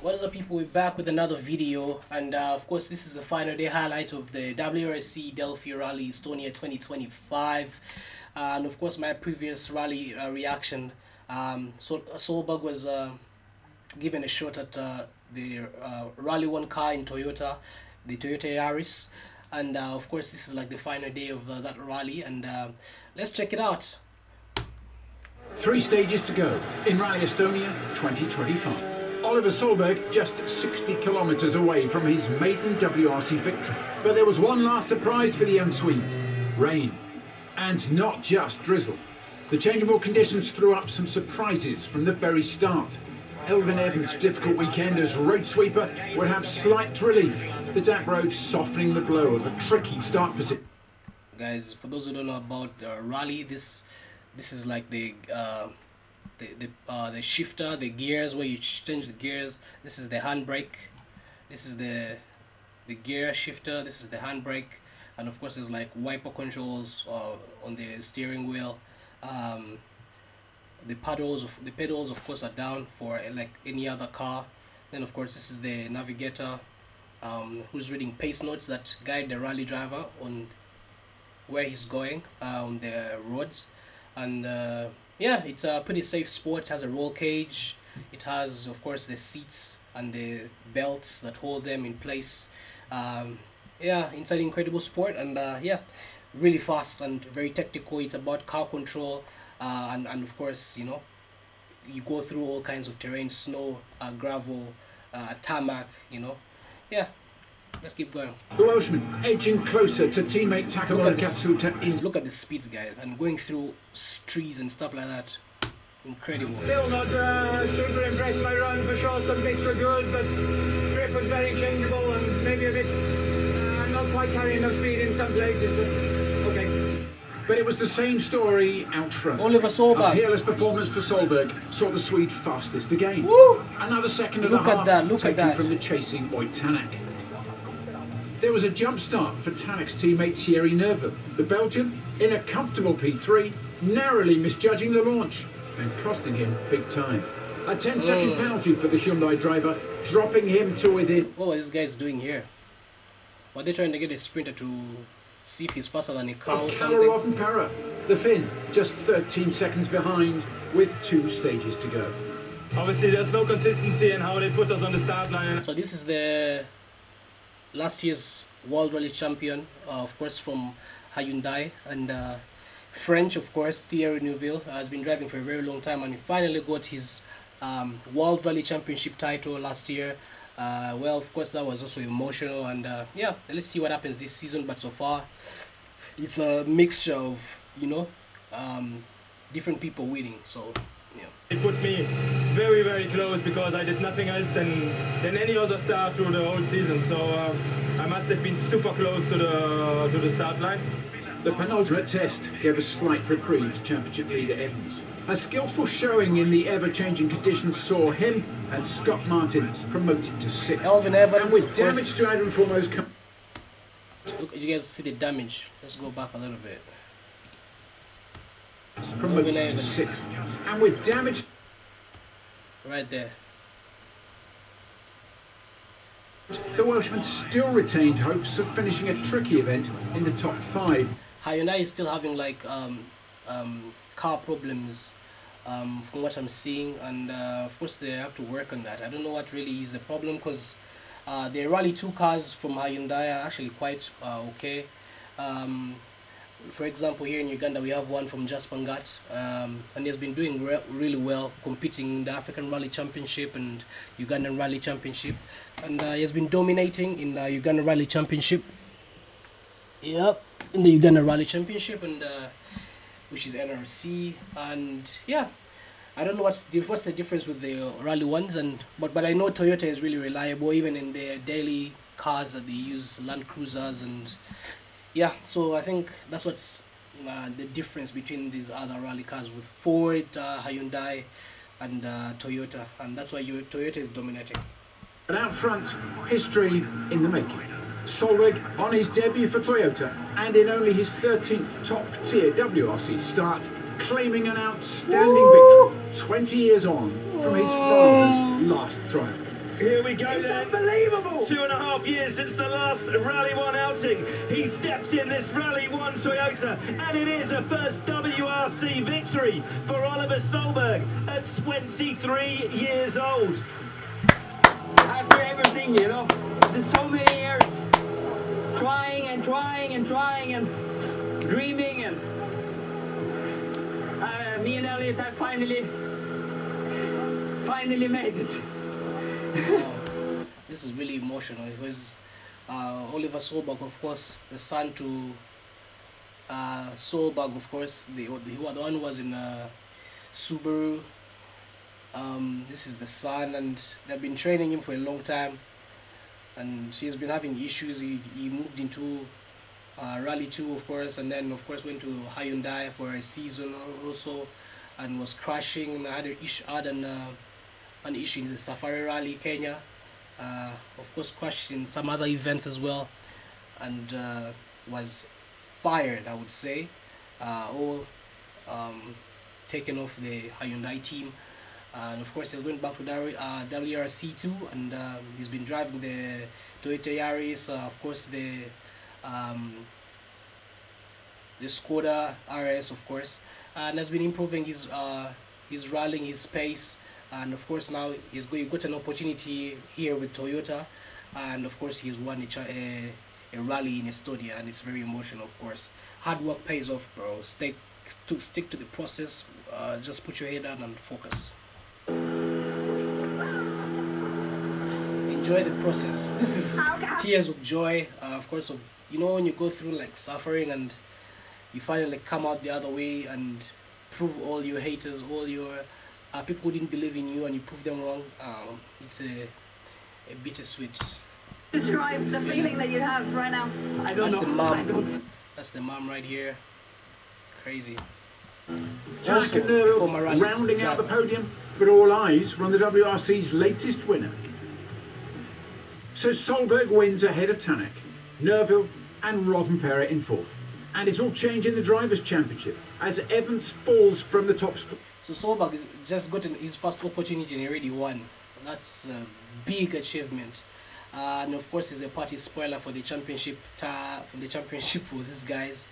What is up, people? We're back with another video, and of course this is the final day highlight of the Wrc Elfi Estonia 2025, and of course my previous rally reaction. So Solberg was given a shot at the Rally 1 car in Toyota, the Toyota Yaris, and of course this is like the final day of that rally, and let's check it out. 3 stages to go in Wrc Estonia 2025. Oliver Solberg just 60 kilometres away from his maiden WRC victory. But there was one last surprise for the young Swede. Rain. And not just drizzle. The changeable conditions threw up some surprises from the very start. Elvin Evans' difficult weekend as road sweeper would have slight relief. The damp road softening the blow of a tricky start position. Guys, for those who don't know about rally, this is like the shifter, the gears, where you change the gears. This is the handbrake. This is the gear shifter. This is the handbrake, and of course there's like wiper controls on the steering wheel. The pedals of course are down for like any other car. Then of course this is the navigator, who's reading pace notes that guide the rally driver on where he's going on the roads. And yeah, it's a pretty safe sport. It has a roll cage. It has, of course, the seats and the belts that hold them in place. Yeah, it's an incredible sport, and yeah, really fast and very technical. It's about car control, and of course, you know, you go through all kinds of terrain: snow, gravel, tarmac. You know, yeah. Let's keep going. The Welshman edging closer to teammate Takaloa Katsuta in. Look at the speeds, guys, and going through trees and stuff like that. Incredible. Still not super impressed by run for sure. Some bits were good, but grip was very changeable and maybe a bit not quite carrying enough speed in some places. But okay. But it was the same story out front. Oliver Solberg. A peerless performance for Solberg saw the Swede fastest again. Woo! Another second and Look a at half that, look at taken that. from the chasing Oyt Tanak. There was a jump start for Tanak's teammate Thierry Neuville. The Belgian, in a comfortable P3, narrowly misjudging the launch and costing him big time. A 10-second penalty for the Hyundai driver, dropping him to within. What was this guy's doing here? Were they trying to get a sprinter to see if he's faster than a car or something? Kalarov and Para. The Finn, just 13 seconds behind, with 2 stages to go. Obviously, there's no consistency in how they put us on the start line. So this is the last year's World Rally Champion, of course from Hyundai, and French, of course, Thierry Neuville has been driving for a very long time, and he finally got his World Rally Championship title last year. Well, of course, that was also emotional, and yeah, let's see what happens this season. But so far, it's a mixture of, you know, different people winning. So yeah. It put me very, very close because I did nothing else than any other start through the whole season. So I must have been super close to the start line. The penultimate test gave a slight reprieve to championship leader Evans. A skillful showing in the ever-changing conditions saw him and Scott Martin promoted to 6th. Elvin Evans, and with of damage course. to Adrian Foremost. Look, you guys see the damage. Let's go back a little bit. Promoted to Evans. 6th. And with damage. Right there. The Welshman still retained hopes of finishing a tricky event in the top 5. Hyundai is still having like car problems from what I'm seeing, and of course they have to work on that. I don't know what really is the problem, because the Rally 2 cars from Hyundai are actually quite okay. For example, here in Uganda we have one from Jaspangat, and he's been doing really well, competing in the African Rally Championship and Ugandan Rally Championship, and he has been dominating in the Ugandan Rally Championship. Yep, in the Uganda Rally Championship, and which is NRC, and yeah, I don't know what's the difference with the Rally ones, and but I know Toyota is really reliable, even in their daily cars that they use, Land Cruisers, and yeah, so I think that's what's the difference between these other rally cars with Ford, Hyundai, and Toyota, and that's why Toyota is dominating. But out front, history in the making. Solberg on his debut for Toyota and in only his 13th top-tier WRC start, claiming an outstanding victory 20 years on from his father's last triumph. Here we go It's then. unbelievable. 2.5 years since the last Rally 1 outing. He steps in this Rally 1 Toyota, and it is a first WRC victory for Oliver Solberg at 23 years old. After everything, you know, there's so many years trying and trying and trying and dreaming, and me and Elliot have finally made it. This is really emotional because Oliver Solberg, of course, the son to Solberg, of course, the one who was in Subaru. This is the son, and they've been training him for a long time, and he's been having issues. He moved into Rally 2, of course, and then of course went to Hyundai for a season or so, and was crashing, and had an issue in the Safari Rally Kenya. Of course crashed in some other events as well, and was fired, I would say, or taken off the Hyundai team. And of course he went back to WRC2, and he's been driving the Toyota Yaris, of course the Skoda RS, of course, and has been improving his rallying, his pace. And of course now he got an opportunity here with Toyota, and of course he's won a rally in Estonia, and it's very emotional. Of course, hard work pays off, bro. Stick to the process. Just put your head down and focus. Enjoy the process. This is tears of joy, of course, of, you know, when you go through like suffering and you finally come out the other way and prove all your haters, all your people who didn't believe in you, and you prove them wrong. It's a bittersweet. Describe the feeling that you have right now. I don't know. The mom. I don't. That's the mom right here. Crazy. Tanak and before my Nervill rally rounding out the driver. podium, but all eyes were on the WRC's latest winner. So Solberg wins ahead of Tanak, Nervill and Rovanperä in fourth. And it's all changing the Drivers' Championship as Evans falls from the top spot. So Solberg has just gotten his first opportunity and he already won. That's a big achievement. And of course he's a party spoiler for the championship for these guys.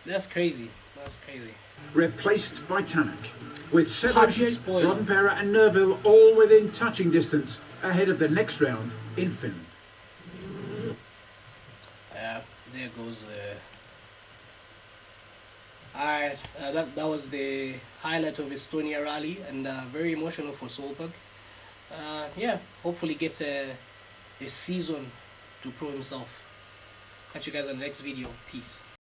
That's crazy. That's crazy. Replaced by Tanak, with Party Solberg, spoiler. Rovanperä and Nervill all within touching distance ahead of the next round in Finland. There goes the... Alright, that was the highlight of Estonia rally, and very emotional for Solberg. Yeah, hopefully gets a season to prove himself. Catch you guys on the next video. Peace.